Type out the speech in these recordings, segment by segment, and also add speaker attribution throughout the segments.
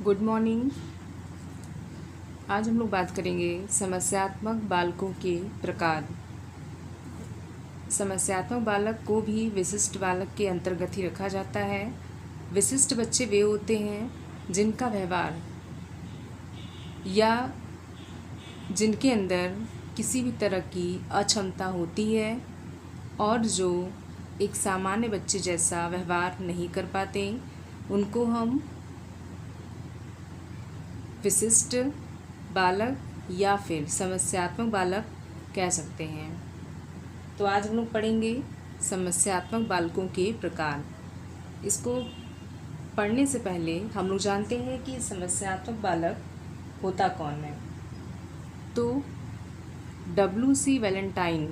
Speaker 1: Good morning. आज हम लोग बात करेंगे समस्यात्मक बालकों के प्रकार। समस्यात्मक बालक को भी विशिष्ट बालक के अंतर्गत ही रखा जाता है। विशिष्ट बच्चे वे होते हैं जिनका व्यवहार या जिनके अंदर किसी भी तरह की अक्षमता होती है और जो एक सामान्य बच्चे जैसा व्यवहार नहीं कर पाते, उनको हम विशिष्ट बालक या फिर समस्यात्मक बालक कह सकते हैं। तो आज हम लोग पढ़ेंगे समस्यात्मक बालकों के प्रकार। इसको पढ़ने से पहले हम लोग जानते हैं कि समस्यात्मक बालक होता कौन है। तो W.C. वैलेंटाइन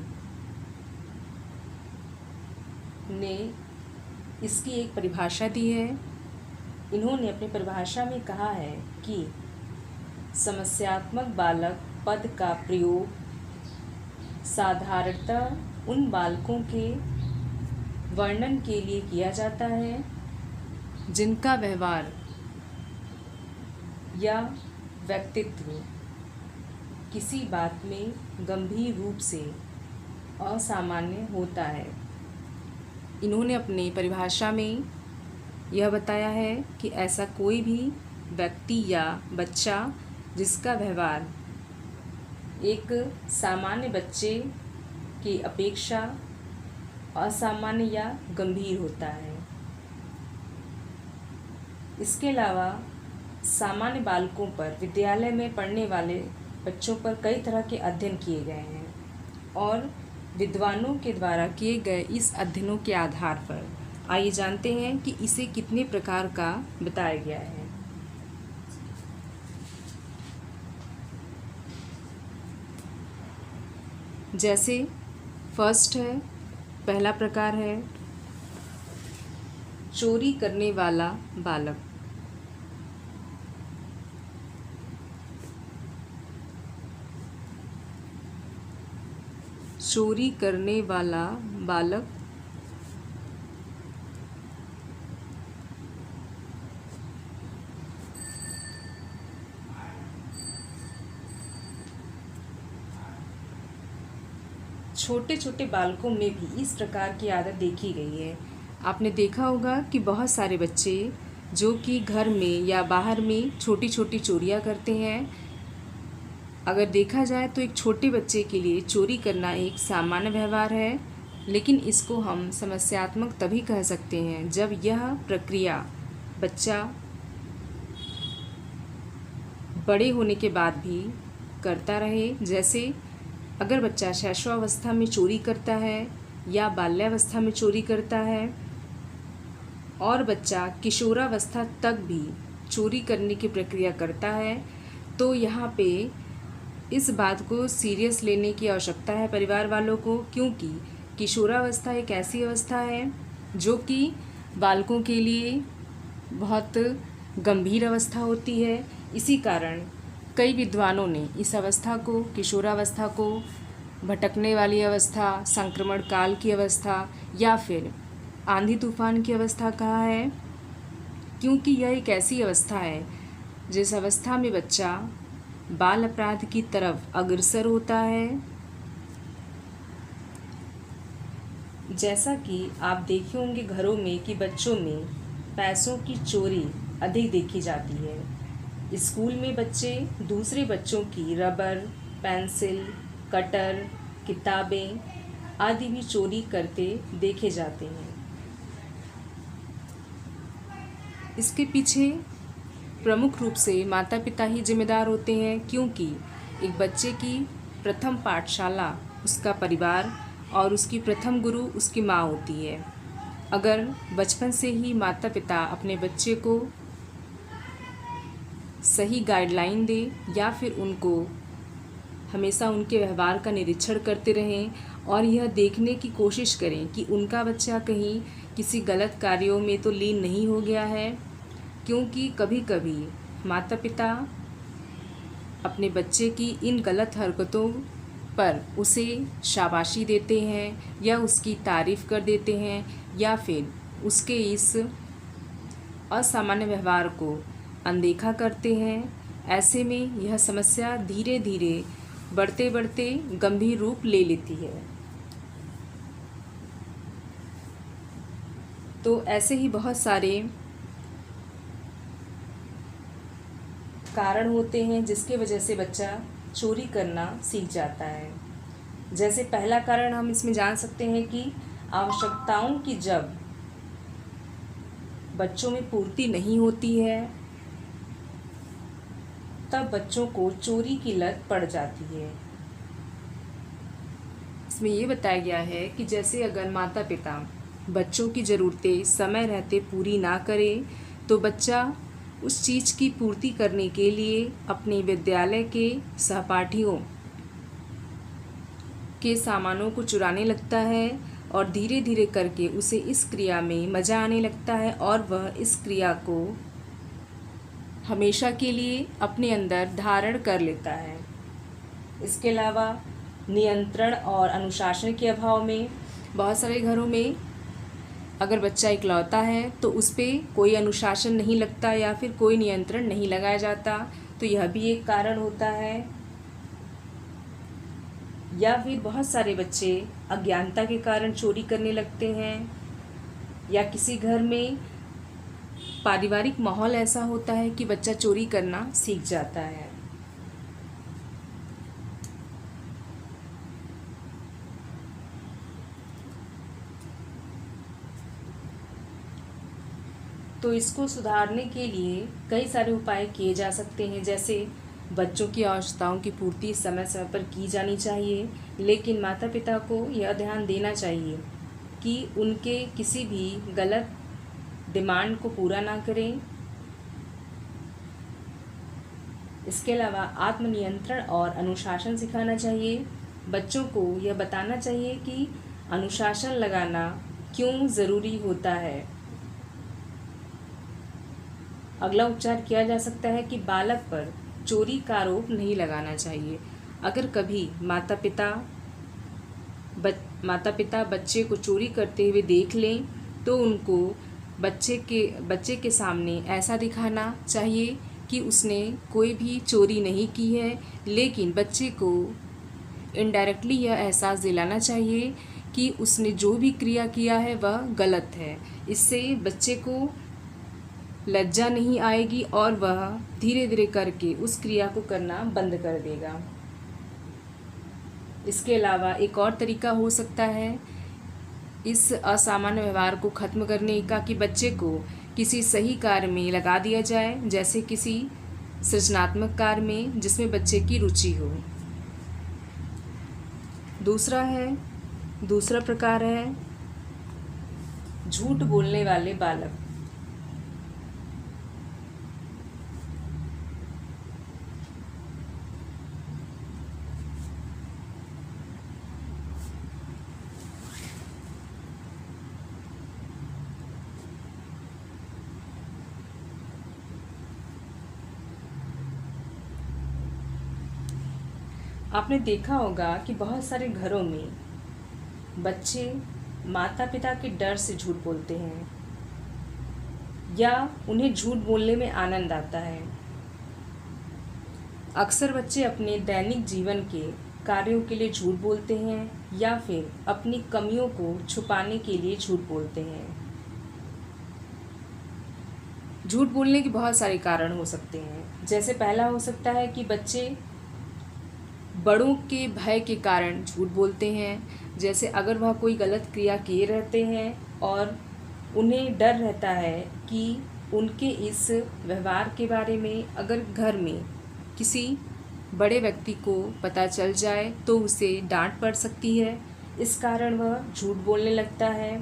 Speaker 1: ने इसकी एक परिभाषा दी है। इन्होंने अपनी परिभाषा में कहा है कि समस्यात्मक बालक पद का प्रयोग साधारणतः उन बालकों के वर्णन के लिए किया जाता है जिनका व्यवहार या व्यक्तित्व किसी बात में गंभीर रूप से असामान्य होता है। इन्होंने अपनी परिभाषा में यह बताया है कि ऐसा कोई भी व्यक्ति या बच्चा जिसका व्यवहार एक सामान्य बच्चे की अपेक्षा असामान्य या गंभीर होता है। इसके अलावा सामान्य बालकों पर विद्यालय में पढ़ने वाले बच्चों पर कई तरह के अध्ययन किए गए हैं और विद्वानों के द्वारा किए गए इस अध्ययनों के आधार पर आइए जानते हैं कि इसे कितने प्रकार का बताया गया है। जैसे फर्स्ट है, पहला प्रकार है चोरी करने वाला बालक। चोरी करने वाला बालक छोटे छोटे बालकों में भी इस प्रकार की आदत देखी गई है। आपने देखा होगा कि बहुत सारे बच्चे जो कि घर में या बाहर में छोटी छोटी चोरियां करते हैं। अगर देखा जाए तो एक छोटे बच्चे के लिए चोरी करना एक सामान्य व्यवहार है, लेकिन इसको हम समस्यात्मक तभी कह सकते हैं जब यह प्रक्रिया बच्चा बड़े होने के बाद भी करता रहे। जैसे अगर बच्चा शैशवावस्था में चोरी करता है या बाल्यावस्था में चोरी करता है और बच्चा किशोरावस्था तक भी चोरी करने की प्रक्रिया करता है, तो यहाँ पे इस बात को सीरियस लेने की आवश्यकता है परिवार वालों को, क्योंकि किशोरावस्था एक ऐसी अवस्था है जो कि बालकों के लिए बहुत गंभीर अवस्था होती है। इसी कारण कई विद्वानों ने इस अवस्था को, किशोरावस्था को भटकने वाली अवस्था, संक्रमण काल की अवस्था या फिर आंधी तूफान की अवस्था कहा है, क्योंकि यह एक ऐसी अवस्था है जिस अवस्था में बच्चा बाल अपराध की तरफ अग्रसर होता है। जैसा कि आप देखे होंगे घरों में कि बच्चों में पैसों की चोरी अधिक देखी जाती है। स्कूल में बच्चे दूसरे बच्चों की रबर, पेंसिल, कटर, किताबें आदि भी चोरी करते देखे जाते हैं। इसके पीछे प्रमुख रूप से माता पिता ही जिम्मेदार होते हैं, क्योंकि एक बच्चे की प्रथम पाठशाला उसका परिवार और उसकी प्रथम गुरु उसकी माँ होती है। अगर बचपन से ही माता पिता अपने बच्चे को सही गाइडलाइन दे या फिर उनको हमेशा उनके व्यवहार का निरीक्षण करते रहें और यह देखने की कोशिश करें कि उनका बच्चा कहीं किसी गलत कार्यों में तो लीन नहीं हो गया है, क्योंकि कभी कभी माता पिता अपने बच्चे की इन गलत हरकतों पर उसे शाबाशी देते हैं या उसकी तारीफ़ कर देते हैं या फिर उसके इस असामान्य व्यवहार को अनदेखा करते हैं। ऐसे में यह समस्या धीरे धीरे बढ़ते बढ़ते गंभीर रूप ले लेती है। तो ऐसे ही बहुत सारे कारण होते हैं जिसके वजह से बच्चा चोरी करना सीख जाता है। जैसे पहला कारण हम इसमें जान सकते हैं कि आवश्यकताओं की जब बच्चों में पूर्ति नहीं होती है तब बच्चों को चोरी की लत पड़ जाती है। इसमें ये बताया गया है कि जैसे अगर माता पिता बच्चों की ज़रूरतें समय रहते पूरी ना करें तो बच्चा उस चीज़ की पूर्ति करने के लिए अपने विद्यालय के सहपाठियों के सामानों को चुराने लगता है और धीरे धीरे करके उसे इस क्रिया में मज़ा आने लगता है और वह इस क्रिया को हमेशा के लिए अपने अंदर धारण कर लेता है। इसके अलावा नियंत्रण और अनुशासन के अभाव में बहुत सारे घरों में अगर बच्चा इकलौता है तो उस पर कोई अनुशासन नहीं लगता या फिर कोई नियंत्रण नहीं लगाया जाता, तो यह भी एक कारण होता है। या फिर बहुत सारे बच्चे अज्ञानता के कारण चोरी करने लगते हैं या किसी घर में पारिवारिक माहौल ऐसा होता है कि बच्चा चोरी करना सीख जाता है। तो इसको सुधारने के लिए कई सारे उपाय किए जा सकते हैं। जैसे बच्चों की आवश्यकताओं की पूर्ति समय समय पर की जानी चाहिए, लेकिन माता पिता को यह ध्यान देना चाहिए कि उनके किसी भी गलत डिमांड को पूरा ना करें। इसके अलावा आत्मनियंत्रण और अनुशासन सिखाना चाहिए। बच्चों को यह बताना चाहिए कि अनुशासन लगाना क्यों ज़रूरी होता है। अगला उपचार किया जा सकता है कि बालक पर चोरी का आरोप नहीं लगाना चाहिए। अगर कभी माता पिता बच्चे को चोरी करते हुए देख लें तो उनको बच्चे के सामने ऐसा दिखाना चाहिए कि उसने कोई भी चोरी नहीं की है, लेकिन बच्चे को इनडायरेक्टली यह एहसास दिलाना चाहिए कि उसने जो भी क्रिया किया है वह गलत है। इससे बच्चे को लज्जा नहीं आएगी और वह धीरे धीरे करके उस क्रिया को करना बंद कर देगा। इसके अलावा एक और तरीका हो सकता है इस असामान्य व्यवहार को ख़त्म करने का कि बच्चे को किसी सही कार्य में लगा दिया जाए, जैसे किसी सृजनात्मक कार्य में जिसमें बच्चे की रुचि हो। दूसरा प्रकार है झूठ बोलने वाले बालक। आपने देखा होगा कि बहुत सारे घरों में बच्चे माता पिता के डर से झूठ बोलते हैं या उन्हें झूठ बोलने में आनंद आता है। अक्सर बच्चे अपने दैनिक जीवन के कार्यों के लिए झूठ बोलते हैं या फिर अपनी कमियों को छुपाने के लिए झूठ बोलते हैं। झूठ बोलने के बहुत सारे कारण हो सकते हैं। जैसे पहला हो सकता है कि बच्चे बड़ों के भय के कारण झूठ बोलते हैं। जैसे अगर वह कोई गलत क्रिया किए रहते हैं और उन्हें डर रहता है कि उनके इस व्यवहार के बारे में अगर घर में किसी बड़े व्यक्ति को पता चल जाए तो उसे डांट पड़ सकती है, इस कारण वह झूठ बोलने लगता है।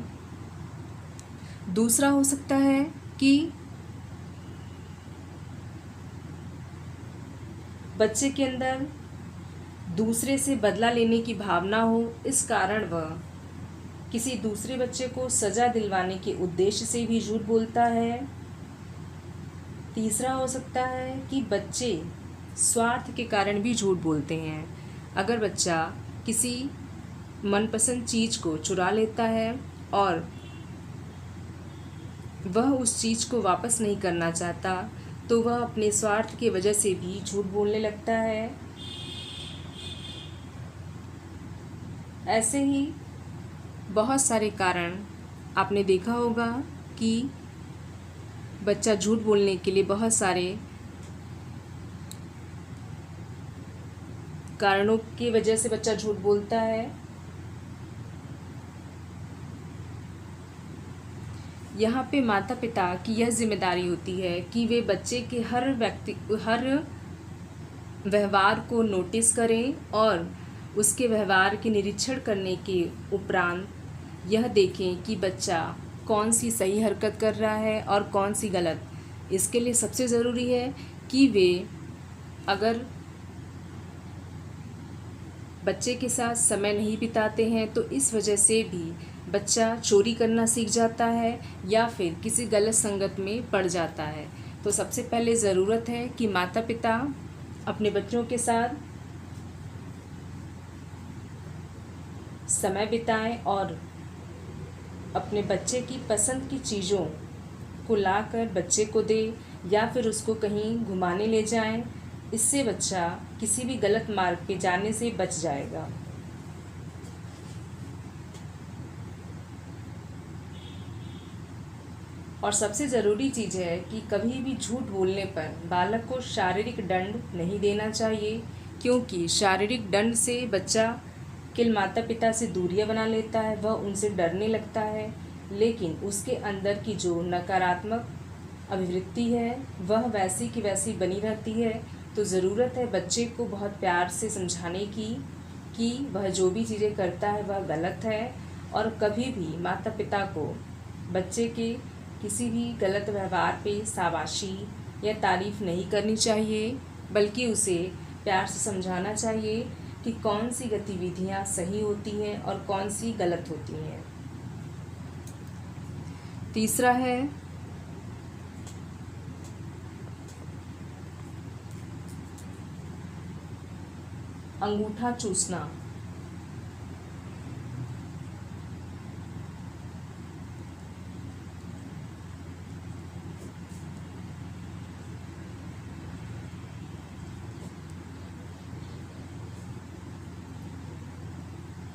Speaker 1: दूसरा हो सकता है कि बच्चे के अंदर दूसरे से बदला लेने की भावना हो, इस कारण वह किसी दूसरे बच्चे को सज़ा दिलवाने के उद्देश्य से भी झूठ बोलता है। तीसरा हो सकता है कि बच्चे स्वार्थ के कारण भी झूठ बोलते हैं। अगर बच्चा किसी मनपसंद चीज़ को चुरा लेता है और वह उस चीज़ को वापस नहीं करना चाहता तो वह अपने स्वार्थ की वजह से भी झूठ बोलने लगता है। ऐसे ही बहुत सारे कारण आपने देखा होगा कि बच्चा झूठ बोलने के लिए बहुत सारे कारणों की वजह से बच्चा झूठ बोलता है। यहाँ पे माता पिता की यह जिम्मेदारी होती है कि वे बच्चे के हर व्यवहार को नोटिस करें और उसके व्यवहार के निरीक्षण करने के उपरांत यह देखें कि बच्चा कौन सी सही हरकत कर रहा है और कौन सी गलत। इसके लिए सबसे ज़रूरी है कि वे अगर बच्चे के साथ समय नहीं बिताते हैं तो इस वजह से भी बच्चा चोरी करना सीख जाता है या फिर किसी गलत संगत में पड़ जाता है। तो सबसे पहले ज़रूरत है कि माता पिता अपने बच्चों के साथ समय बिताएं और अपने बच्चे की पसंद की चीज़ों को लाकर बच्चे को दें या फिर उसको कहीं घुमाने ले जाएं। इससे बच्चा किसी भी गलत मार्ग पे जाने से बच जाएगा। और सबसे ज़रूरी चीज़ है कि कभी भी झूठ बोलने पर बालक को शारीरिक दंड नहीं देना चाहिए, क्योंकि शारीरिक दंड से बच्चा किल माता पिता से दूरियां बना लेता है, वह उनसे डरने लगता है। लेकिन उसके अंदर की जो नकारात्मक अभिवृत्ति है वह वैसी की वैसी बनी रहती है। तो ज़रूरत है बच्चे को बहुत प्यार से समझाने की कि वह जो भी चीज़ें करता है वह गलत है, और कभी भी माता पिता को बच्चे के किसी भी गलत व्यवहार पे शाबाशी या तारीफ़ नहीं करनी चाहिए, बल्कि उसे प्यार से समझाना चाहिए कि कौन सी गतिविधियां सही होती हैं और कौन सी गलत होती हैं। तीसरा है अंगूठा चूसना।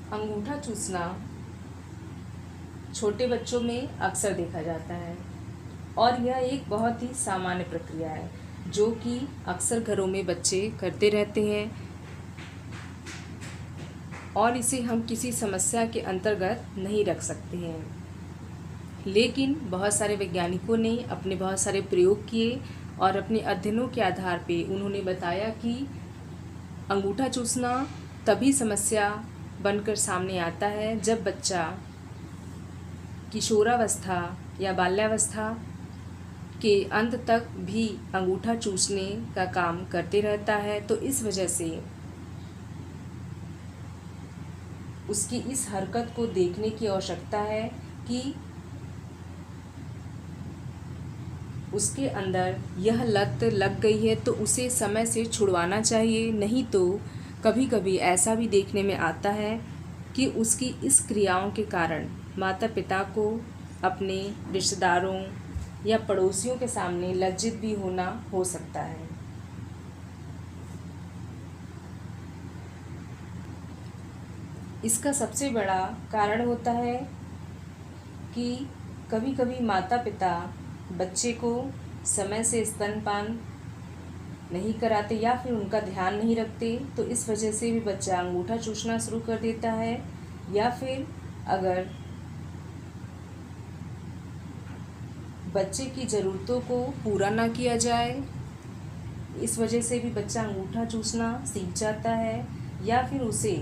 Speaker 1: अंगूठा चूसना छोटे बच्चों में अक्सर देखा जाता है और यह एक बहुत ही सामान्य प्रक्रिया है जो कि अक्सर घरों में बच्चे करते रहते हैं, और इसे हम किसी समस्या के अंतर्गत नहीं रख सकते हैं। लेकिन बहुत सारे वैज्ञानिकों ने अपने बहुत सारे प्रयोग किए और अपने अध्ययनों के आधार पे उन्होंने बताया कि अंगूठा चूसना तभी समस्या बनकर सामने आता है जब बच्चा किशोरावस्था या बाल्यावस्था के अंत तक भी अंगूठा चूसने का काम करते रहता है। तो इस वजह से उसकी इस हरकत को देखने की आवश्यकता है कि उसके अंदर यह लत लग गई है, तो उसे समय से छुड़वाना चाहिए। नहीं तो कभी कभी ऐसा भी देखने में आता है कि उसकी इस क्रियाओं के कारण माता पिता को अपने रिश्तेदारों या पड़ोसियों के सामने लज्जित भी होना हो सकता है। इसका सबसे बड़ा कारण होता है कि कभी कभी माता पिता बच्चे को समय से स्तनपान नहीं कराते या फिर उनका ध्यान नहीं रखते, तो इस वजह से भी बच्चा अंगूठा चूसना शुरू कर देता है। या फिर अगर बच्चे की ज़रूरतों को पूरा ना किया जाए, इस वजह से भी बच्चा अंगूठा चूसना सीख जाता है। या फिर उसे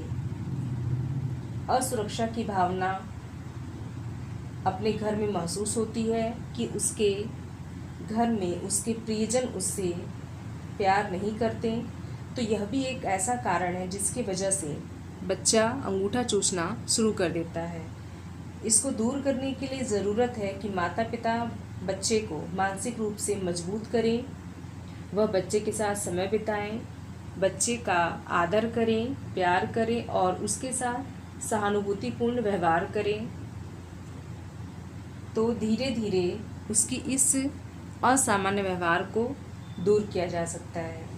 Speaker 1: असुरक्षा की भावना अपने घर में महसूस होती है कि उसके घर में उसके प्रियजन उससे प्यार नहीं करते, तो यह भी एक ऐसा कारण है जिसकी वजह से बच्चा अंगूठा चूसना शुरू कर देता है। इसको दूर करने के लिए ज़रूरत है कि माता पिता बच्चे को मानसिक रूप से मजबूत करें, वह बच्चे के साथ समय बिताएं, बच्चे का आदर करें, प्यार करें और उसके साथ सहानुभूतिपूर्ण व्यवहार करें। तो धीरे धीरे उसकी इस असामान्य व्यवहार को दूर किया जा सकता है।